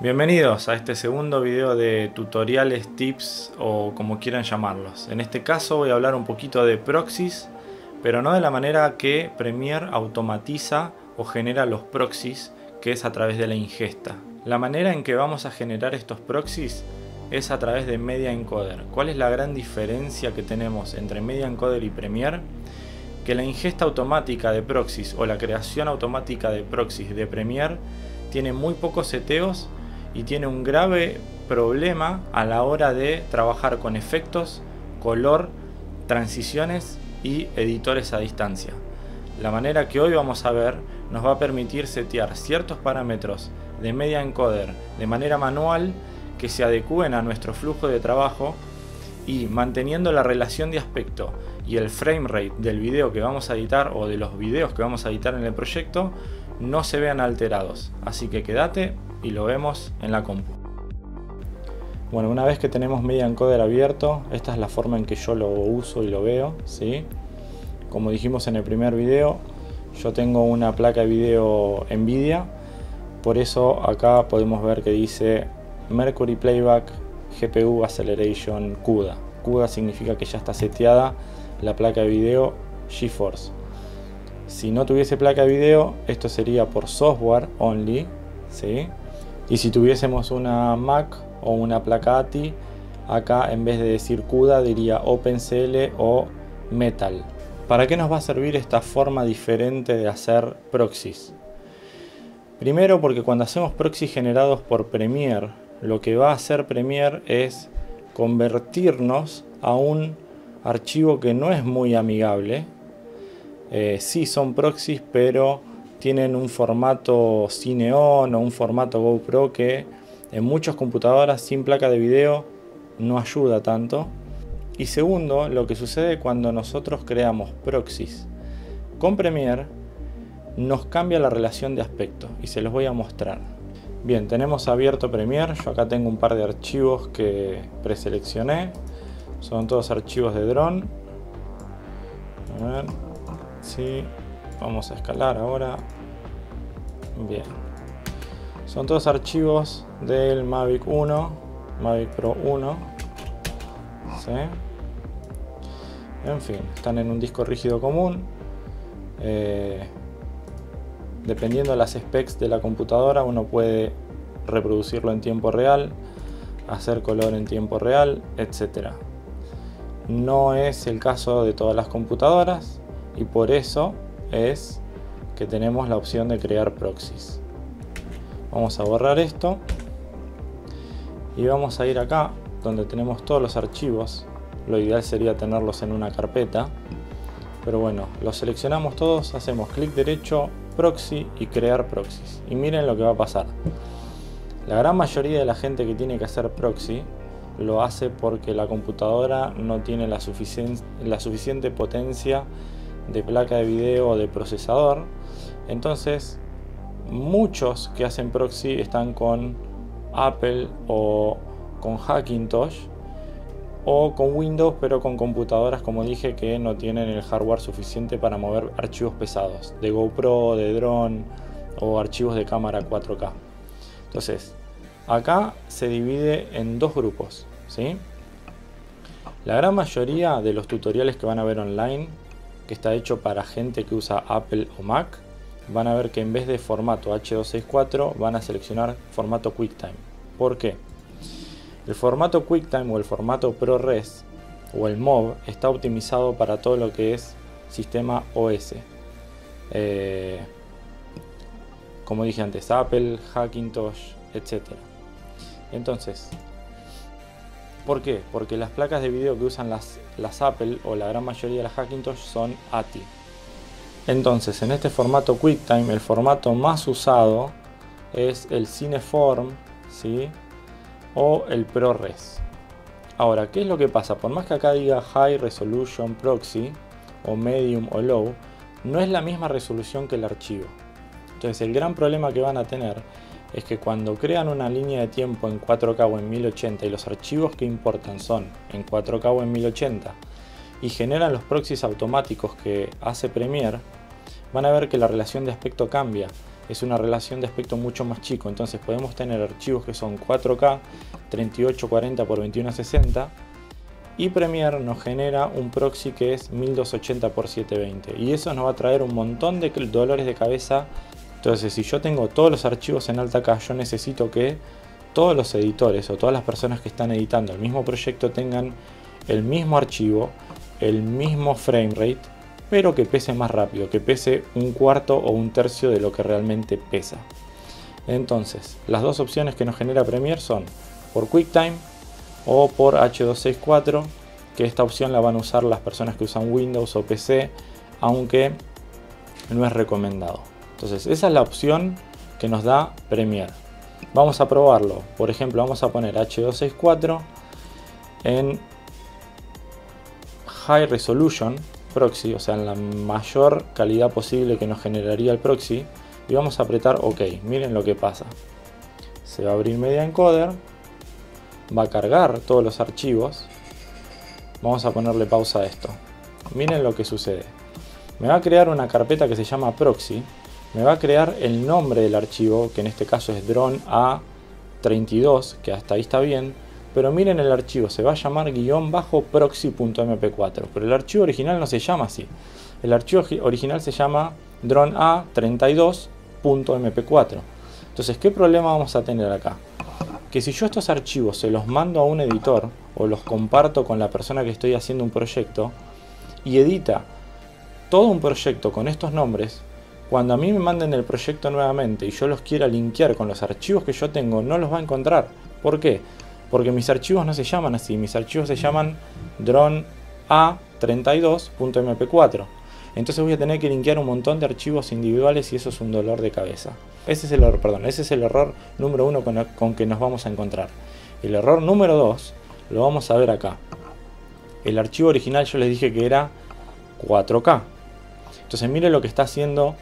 Bienvenidos a este segundo video de tutoriales, tips o como quieran llamarlos. En este caso voy a hablar un poquito de proxies, pero no de la manera que Premiere automatiza o genera los proxies, que es a través de la ingesta. La manera en que vamos a generar estos proxies es a través de Media Encoder. ¿Cuál es la gran diferencia que tenemos entre Media Encoder y Premiere? Que la ingesta automática de proxies o la creación automática de proxies de Premiere tiene muy pocos seteos y tiene un grave problema a la hora de trabajar con efectos, color, transiciones y editores a distancia. La manera que hoy vamos a ver nos va a permitir setear ciertos parámetros de Media Encoder de manera manual que se adecúen a nuestro flujo de trabajo y manteniendo la relación de aspecto y el frame rate del video que vamos a editar o de los videos que vamos a editar en el proyecto no se vean alterados. Así que quédate y lo vemos en la compu. Bueno, una vez que tenemos Media Encoder abierto, esta es la forma en que yo lo uso y lo veo, ¿sí? Como dijimos en el primer video, yo tengo una placa de video Nvidia, por eso acá podemos ver que dice Mercury Playback GPU Acceleration CUDA. CUDA significa que ya está seteada la placa de video GeForce. Si no tuviese placa de video, esto sería por software only, ¿sí? Y si tuviésemos una Mac o una placa ATI, acá en vez de decir CUDA diría OpenCL o Metal. ¿Para qué nos va a servir esta forma diferente de hacer proxies? Primero, porque cuando hacemos proxies generados por Premiere, lo que va a hacer Premiere es convertirnos a un archivo que no es muy amigable. Sí son proxies, pero tienen un formato Cineon o un formato GoPro que en muchas computadoras sin placa de video no ayuda tanto. Y segundo, lo que sucede cuando nosotros creamos proxies con Premiere nos cambia la relación de aspecto y se los voy a mostrar. Bien, tenemos abierto Premiere. Yo acá tengo un par de archivos que preseleccioné. Son todos archivos de dron. A ver, sí, vamos a escalar ahora. Bien, son todos archivos del Mavic 1, Mavic Pro 1, ¿sí? En fin, están en un disco rígido común. Dependiendo de las specs de la computadora, uno puede reproducirlo en tiempo real, hacer color en tiempo real, etc. No es el caso de todas las computadoras y por eso es que tenemos la opción de crear proxies. Vamos a borrar esto y vamos a ir acá donde tenemos todos los archivos. Lo ideal sería tenerlos en una carpeta, pero bueno, los seleccionamos todos, hacemos clic derecho, proxy y crear proxies. Y miren lo que va a pasar. La gran mayoría de la gente que tiene que hacer proxy lo hace porque la computadora no tiene la suficiente potencia de placa de video o de procesador. Entonces muchos que hacen proxy están con Apple o con Hackintosh o con Windows, pero con computadoras, como dije, que no tienen el hardware suficiente para mover archivos pesados de GoPro, de drone o archivos de cámara 4K. Entonces acá se divide en dos grupos, ¿sí? La gran mayoría de los tutoriales que van a ver online, que está hecho para gente que usa Apple o Mac, van a ver que en vez de formato H.264 van a seleccionar formato QuickTime. ¿Por qué? El formato QuickTime o el formato ProRes o el MOV está optimizado para todo lo que es sistema OS. Como dije antes, Apple, Hackintosh, etc. Entonces, ¿por qué? Porque las placas de video que usan las Apple o la gran mayoría de las Hackintosh son ATI. Entonces, en este formato QuickTime, el formato más usado es el Cineform, ¿sí? O el ProRes. Ahora, ¿qué es lo que pasa? Por más que acá diga High Resolution Proxy o Medium o Low, no es la misma resolución que el archivo. Entonces, el gran problema que van a tener es que cuando crean una línea de tiempo en 4K o en 1080 y los archivos que importan son en 4K o en 1080 y generan los proxies automáticos que hace Premiere, van a ver que la relación de aspecto cambia. es una relación de aspecto mucho más chico. Entonces podemos tener archivos que son 4K 3840 x 2160 y Premiere nos genera un proxy que es 1280 x 720 y eso nos va a traer un montón de dolores de cabeza. Entonces si yo tengo todos los archivos en alta K, yo necesito que todos los editores o todas las personas que están editando el mismo proyecto tengan el mismo archivo, el mismo frame rate, pero que pese más rápido, que pese un cuarto o un tercio de lo que realmente pesa. Entonces, las dos opciones que nos genera Premiere son por QuickTime o por H264, que esta opción la van a usar las personas que usan Windows o PC, aunque no es recomendado. Entonces, esa es la opción que nos da Premiere. Vamos a probarlo. Por ejemplo, vamos a poner H264 en High Resolution Proxy, o sea, en la mayor calidad posible que nos generaría el proxy, y vamos a apretar OK. Miren lo que pasa. Se va a abrir Media Encoder, va a cargar todos los archivos. Vamos a ponerle pausa a esto. Miren lo que sucede. Me va a crear una carpeta que se llama Proxy. Me va a crear el nombre del archivo, que en este caso es Drone A32, que hasta ahí está bien. Pero miren el archivo, se va a llamar --proxy.mp4. Pero el archivo original no se llama así. El archivo original se llama Drone A32.mp4. Entonces, ¿qué problema vamos a tener acá? Que si yo estos archivos se los mando a un editor o los comparto con la persona que estoy haciendo un proyecto y edita todo un proyecto con estos nombres, cuando a mí me manden el proyecto nuevamente y yo los quiera linkear con los archivos que yo tengo, no los va a encontrar. ¿Por qué? Porque mis archivos no se llaman así, mis archivos se llaman Drone A32.mp4. Entonces voy a tener que linkear un montón de archivos individuales y eso es un dolor de cabeza. Ese es el error número 1 con que nos vamos a encontrar. El error número 2 lo vamos a ver acá. El archivo original yo les dije que era 4K. Entonces miren lo que está haciendo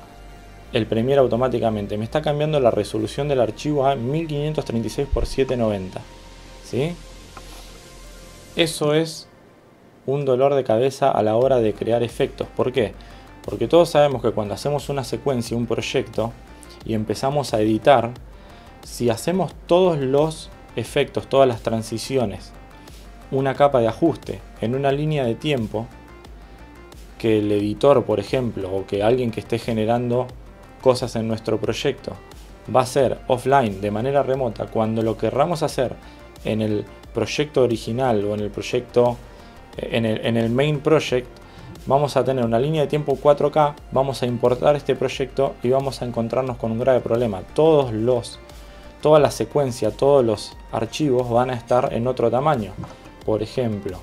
el Premiere automáticamente. Me está cambiando la resolución del archivo a 1536 x 790. ¿Sí? Eso es un dolor de cabeza a la hora de crear efectos. ¿Por qué? Porque todos sabemos que cuando hacemos una secuencia, un proyecto, y empezamos a editar, si hacemos todos los efectos, todas las transiciones, una capa de ajuste en una línea de tiempo, que el editor, por ejemplo, o que alguien que esté generando cosas en nuestro proyecto va a hacer offline de manera remota, cuando lo querramos hacer en el proyecto original o en el proyecto en el main project, vamos a tener una línea de tiempo 4K, vamos a importar este proyecto y vamos a encontrarnos con un grave problema. Toda la secuencia, todos los archivos van a estar en otro tamaño. Por ejemplo,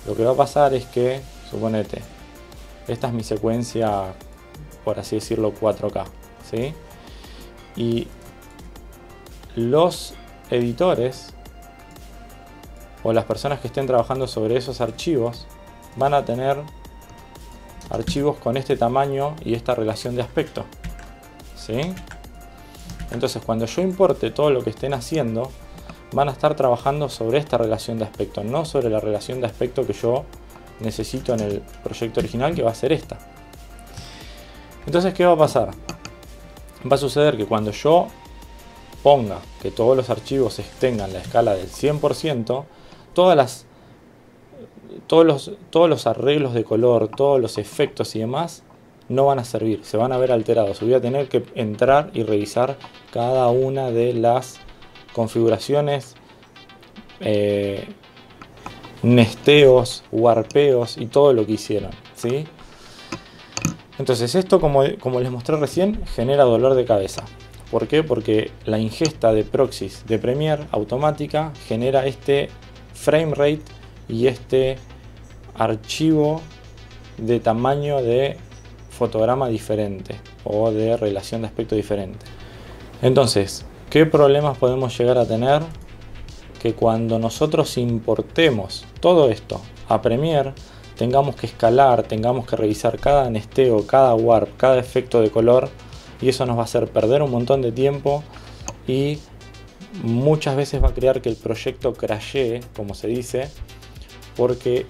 lo que va a pasar es que, suponete, esta es mi secuencia, por así decirlo, 4K, ¿sí? Y los editores o las personas que estén trabajando sobre esos archivos van a tener archivos con este tamaño y esta relación de aspecto, ¿sí? Entonces cuando yo importe todo lo que estén haciendo, van a estar trabajando sobre esta relación de aspecto, no sobre la relación de aspecto que yo necesito en el proyecto original, que va a ser esta. Entonces, ¿qué va a pasar? Va a suceder que cuando yo ponga que todos los archivos tengan la escala del 100%, todos los arreglos de color, todos los efectos y demás no van a servir, se van a ver alterados. Voy a tener que entrar y revisar cada una de las configuraciones, nesteos, warpeos y todo lo que hicieron, ¿sí? Entonces esto, como les mostré recién, genera dolor de cabeza. ¿Por qué? Porque la ingesta de proxies de Premiere automática genera este frame rate y este archivo de tamaño de fotograma diferente o de relación de aspecto diferente. Entonces, ¿qué problemas podemos llegar a tener? Que cuando nosotros importemos todo esto a Premiere, tengamos que escalar, tengamos que revisar cada nesteo, cada warp, cada efecto de color, y eso nos va a hacer perder un montón de tiempo y muchas veces va a crear que el proyecto crashee, como se dice, porque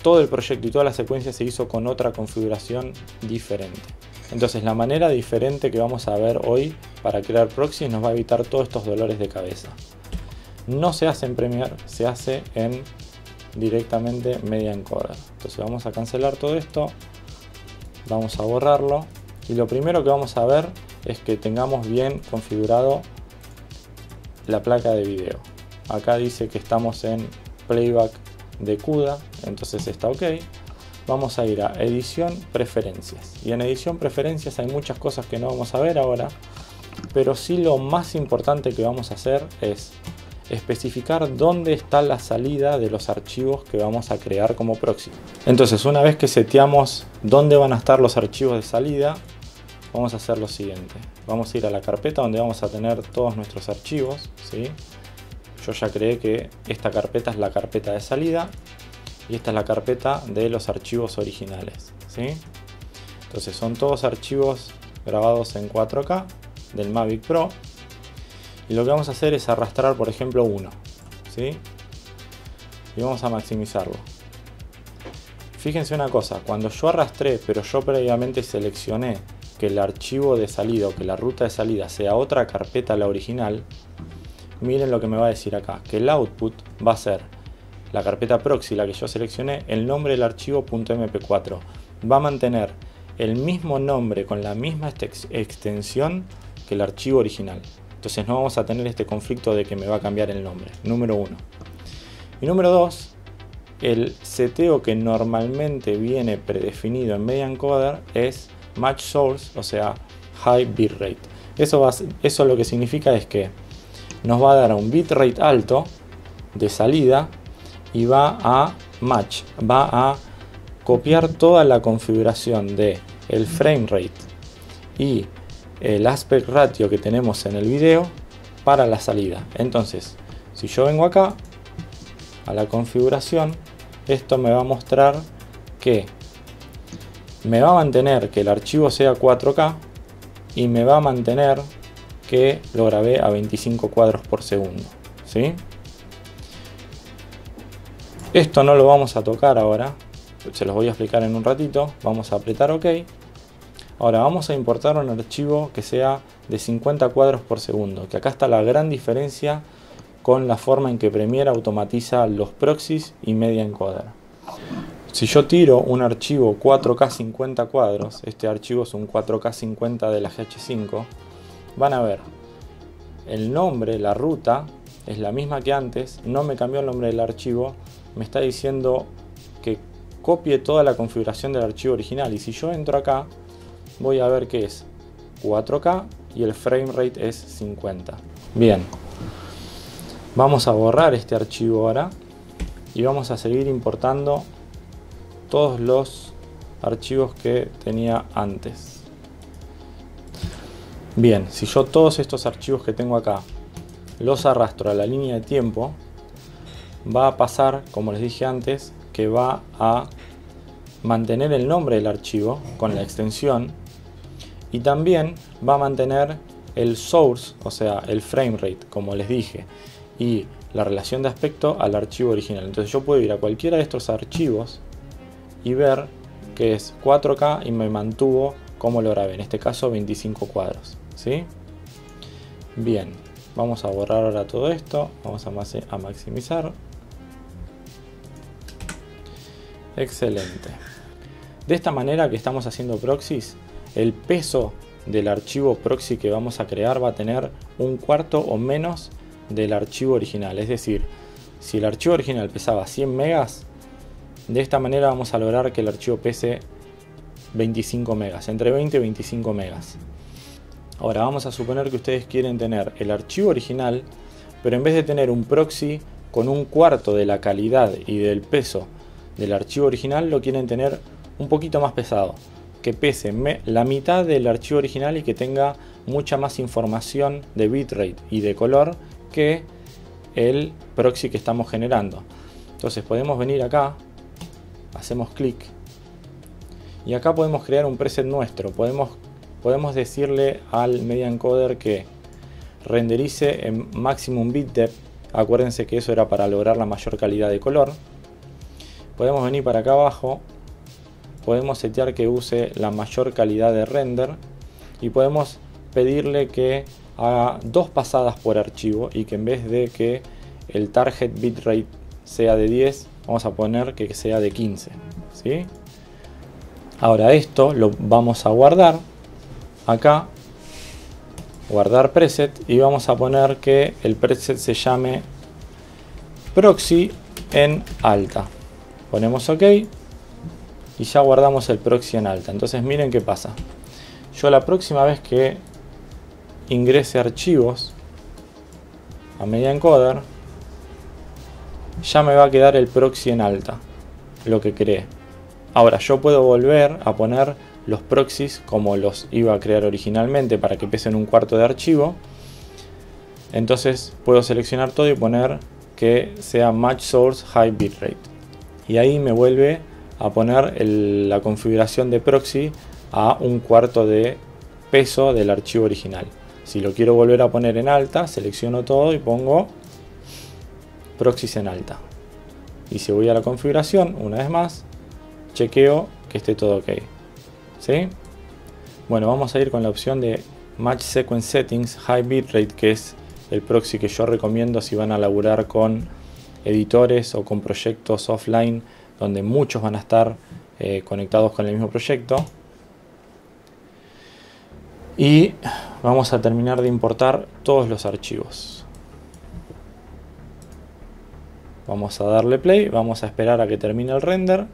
todo el proyecto y toda la secuencia se hizo con otra configuración diferente. Entonces la manera diferente que vamos a ver hoy para crear proxies nos va a evitar todos estos dolores de cabeza. No se hace en Premiere, se hace en directamente Media Encoder. Entonces vamos a cancelar todo esto, vamos a borrarlo y lo primero que vamos a ver es que tengamos bien configurado la placa de video. Acá dice que estamos en playback de CUDA, entonces está ok. Vamos a ir a edición preferencias y en edición preferencias hay muchas cosas que no vamos a ver ahora, pero sí lo más importante que vamos a hacer es especificar dónde está la salida de los archivos que vamos a crear como proxy. Entonces una vez que seteamos dónde van a estar los archivos de salida, vamos a hacer lo siguiente. Vamos a ir a la carpeta donde vamos a tener todos nuestros archivos, ¿sí? Yo ya creé que esta carpeta es la carpeta de salida y esta es la carpeta de los archivos originales, ¿sí? Entonces son todos archivos grabados en 4K del Mavic Pro y lo que vamos a hacer es arrastrar por ejemplo uno, ¿sí? Y vamos a maximizarlo. Fíjense una cosa, cuando yo arrastré pero yo previamente seleccioné que el archivo de salida o que la ruta de salida sea otra carpeta a la original, miren lo que me va a decir acá, que el output va a ser la carpeta proxy, la que yo seleccioné, el nombre del archivo .mp4. Va a mantener el mismo nombre con la misma extensión que el archivo original. Entonces no vamos a tener este conflicto de que me va a cambiar el nombre, número 1. Y número 2, el seteo que normalmente viene predefinido en Media Encoder es Match Source, o sea, High Bitrate. Eso lo que significa es que nos va a dar un bitrate alto de salida y va a match, va a copiar toda la configuración de el frame rate y el aspect ratio que tenemos en el video para la salida. Entonces, si yo vengo acá a la configuración, esto me va a mostrar que me va a mantener que el archivo sea 4K y me va a mantener que lo grabé a 25 cuadros por segundo, ¿sí? Esto no lo vamos a tocar ahora, se los voy a explicar en un ratito. Vamos a apretar OK. Ahora vamos a importar un archivo que sea de 50 cuadros por segundo, que acá está la gran diferencia con la forma en que Premiere automatiza los proxies y Media Encoder. Si yo tiro un archivo 4K 50 cuadros, este archivo es un 4K 50 de la GH5, van a ver el nombre, la ruta es la misma que antes, no me cambió el nombre del archivo, me está diciendo que copie toda la configuración del archivo original y si yo entro acá voy a ver que es 4K y el frame rate es 50. Bien, vamos a borrar este archivo ahora y vamos a seguir importando todos los archivos que tenía antes. Bien, si yo todos estos archivos que tengo acá los arrastro a la línea de tiempo, va a pasar, como les dije antes, que va a mantener el nombre del archivo con la extensión y también va a mantener el source, o sea, el frame rate, como les dije, y la relación de aspecto al archivo original. Entonces yo puedo ir a cualquiera de estos archivos y ver que es 4K y me mantuvo como lo grabé, en este caso 25 cuadros, ¿sí? Bien, vamos a borrar ahora todo esto, vamos a maximizar. Excelente. De esta manera que estamos haciendo proxies, el peso del archivo proxy que vamos a crear va a tener un cuarto o menos del archivo original. Es decir, si el archivo original pesaba 100 megas, de esta manera vamos a lograr que el archivo pese 25 megas, entre 20 y 25 megas. Ahora vamos a suponer que ustedes quieren tener el archivo original, pero en vez de tener un proxy con un cuarto de la calidad y del peso del archivo original, lo quieren tener un poquito más pesado, que pese la mitad del archivo original y que tenga mucha más información de bitrate y de color que el proxy que estamos generando. Entonces podemos venir acá, hacemos clic y acá podemos crear un preset nuestro. Podemos decirle al Media Encoder que renderice en maximum bit depth. Acuérdense que eso era para lograr la mayor calidad de color. Podemos venir para acá abajo, podemos setear que use la mayor calidad de render y podemos pedirle que haga 2 pasadas por archivo y que en vez de que el target bitrate sea de 10, vamos a poner que sea de 15, ¿sí? Ahora esto lo vamos a guardar acá, guardar preset, y vamos a poner que el preset se llame proxy en alta. Ponemos OK y ya guardamos el proxy en alta. Entonces miren qué pasa. Yo la próxima vez que ingrese archivos a Media Encoder, ya me va a quedar el proxy en alta, lo que creé. Ahora yo puedo volver a poner los proxies como los iba a crear originalmente para que pesen 1/4 de archivo. Entonces puedo seleccionar todo y poner que sea Match Source High Bitrate. Y ahí me vuelve a poner la configuración de proxy a 1/4 de peso del archivo original. Si lo quiero volver a poner en alta, selecciono todo y pongo proxies en alta. Y si voy a la configuración, una vez más, chequeo que esté todo ok. ¿Sí? Bueno, vamos a ir con la opción de Match Sequence Settings High Bitrate, que es el proxy que yo recomiendo si van a laburar con editores o con proyectos offline donde muchos van a estar conectados con el mismo proyecto. Y vamos a terminar de importar todos los archivos. Vamos a darle play, vamos a esperar a que termine el render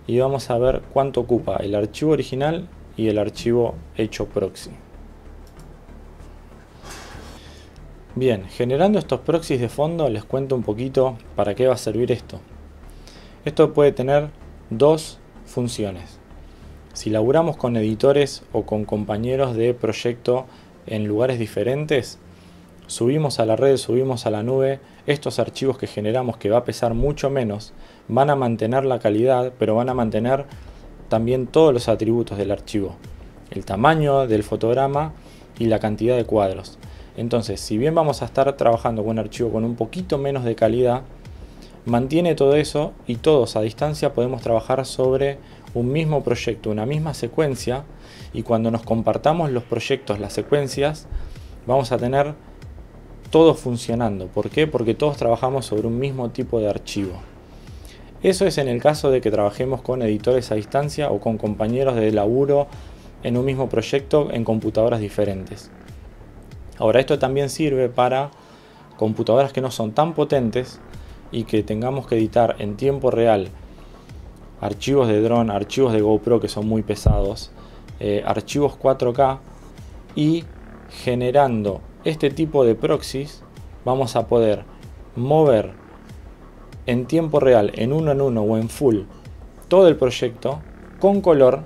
y vamos a ver cuánto ocupa el archivo original y el archivo hecho proxy. Bien, generando estos proxies de fondo les cuento un poquito para qué va a servir esto. Esto puede tener 2 funciones. Si laburamos con editores o con compañeros de proyecto en lugares diferentes, subimos a la red, subimos a la nube, estos archivos que generamos, que va a pesar mucho menos, van a mantener la calidad, pero van a mantener también todos los atributos del archivo, el tamaño del fotograma y la cantidad de cuadros. Entonces, si bien vamos a estar trabajando con un archivo con un poquito menos de calidad, mantiene todo eso y todos a distancia podemos trabajar sobre un mismo proyecto, una misma secuencia, y cuando nos compartamos los proyectos, las secuencias, vamos a tener todo funcionando. ¿Por qué? Porque todos trabajamos sobre un mismo tipo de archivo. Eso es en el caso de que trabajemos con editores a distancia o con compañeros de laburo en un mismo proyecto en computadoras diferentes. Ahora, esto también sirve para computadoras que no son tan potentes y que tengamos que editar en tiempo real archivos de drone, archivos de GoPro que son muy pesados, archivos 4K, y generando este tipo de proxies vamos a poder mover en tiempo real, en uno o en full, todo el proyecto con color.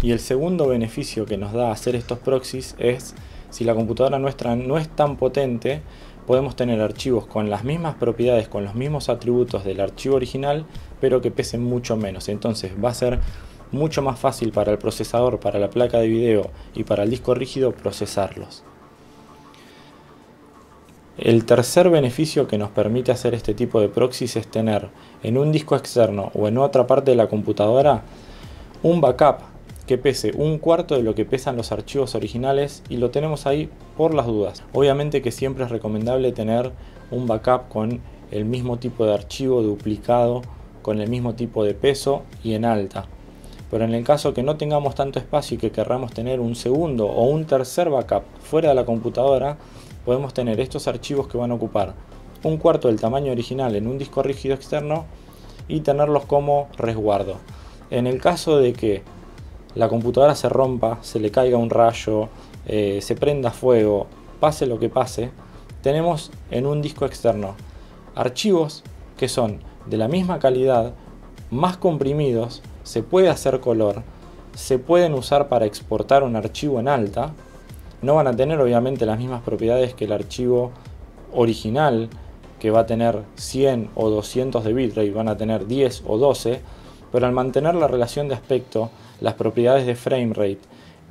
Y el segundo beneficio que nos da hacer estos proxies es, si la computadora nuestra no es tan potente, podemos tener archivos con las mismas propiedades, con los mismos atributos del archivo original, pero que pesen mucho menos. Entonces va a ser mucho más fácil para el procesador, para la placa de video y para el disco rígido procesarlos. El tercer beneficio que nos permite hacer este tipo de proxies es tener en un disco externo o en otra parte de la computadora un backup que pese 1/4 de lo que pesan los archivos originales, y lo tenemos ahí por las dudas. Obviamente que siempre es recomendable tener un backup con el mismo tipo de archivo duplicado, con el mismo tipo de peso y en alta. Pero en el caso que no tengamos tanto espacio y que querramos tener un segundo o un tercer backup fuera de la computadora, podemos tener estos archivos que van a ocupar 1/4 del tamaño original en un disco rígido externo y tenerlos como resguardo. En el caso de que la computadora se rompa, se le caiga un rayo, se prenda fuego, pase lo que pase, tenemos en un disco externo archivos que son de la misma calidad, más comprimidos, se puede hacer color, se pueden usar para exportar un archivo en alta. No van a tener obviamente las mismas propiedades que el archivo original, que va a tener 100 o 200 de bitrate, van a tener 10 o 12, pero al mantener la relación de aspecto, las propiedades de frame rate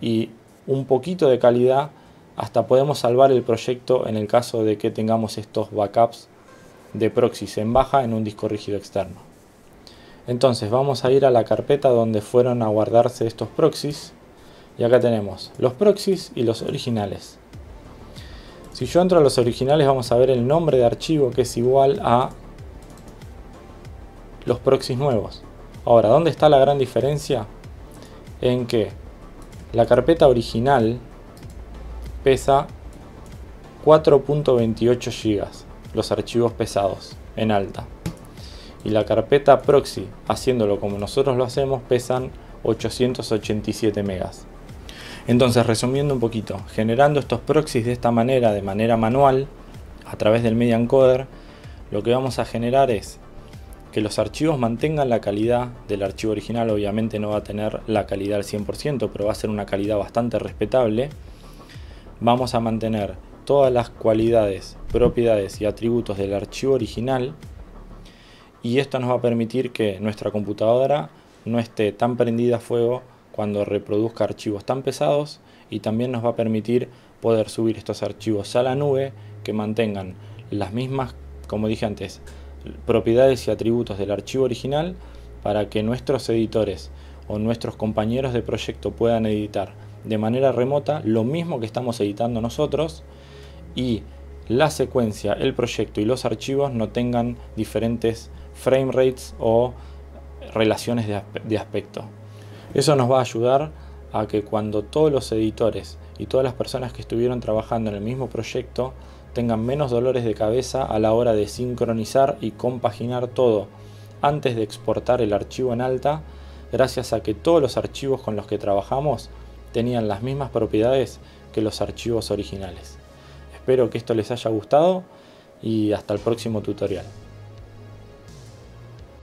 y un poquito de calidad, hasta podemos salvar el proyecto en el caso de que tengamos estos backups de proxies en baja en un disco rígido externo. Entonces vamos a ir a la carpeta donde fueron a guardarse estos proxies. Y acá tenemos los proxies y los originales. Si yo entro a los originales vamos a ver el nombre de archivo que es igual a los proxies nuevos. Ahora, ¿dónde está la gran diferencia? En que la carpeta original pesa 4.28 GB, los archivos pesados en alta. Y la carpeta proxy, haciéndolo como nosotros lo hacemos, pesan 887 megas. Entonces, resumiendo un poquito, generando estos proxies de esta manera, de manera manual, a través del Media Encoder, lo que vamos a generar es que los archivos mantengan la calidad del archivo original. Obviamente no va a tener la calidad al 100%, pero va a ser una calidad bastante respetable. Vamos a mantener todas las cualidades, propiedades y atributos del archivo original, y esto nos va a permitir que nuestra computadora no esté tan prendida a fuego cuando reproduzca archivos tan pesados, y también nos va a permitir poder subir estos archivos a la nube que mantengan las mismas, como dije antes, propiedades y atributos del archivo original, para que nuestros editores o nuestros compañeros de proyecto puedan editar de manera remota lo mismo que estamos editando nosotros, y la secuencia, el proyecto y los archivos no tengan diferentes frame rates o relaciones de aspecto. Eso nos va a ayudar a que cuando todos los editores y todas las personas que estuvieron trabajando en el mismo proyecto tengan menos dolores de cabeza a la hora de sincronizar y compaginar todo antes de exportar el archivo en alta, gracias a que todos los archivos con los que trabajamos tenían las mismas propiedades que los archivos originales. Espero que esto les haya gustado y hasta el próximo tutorial.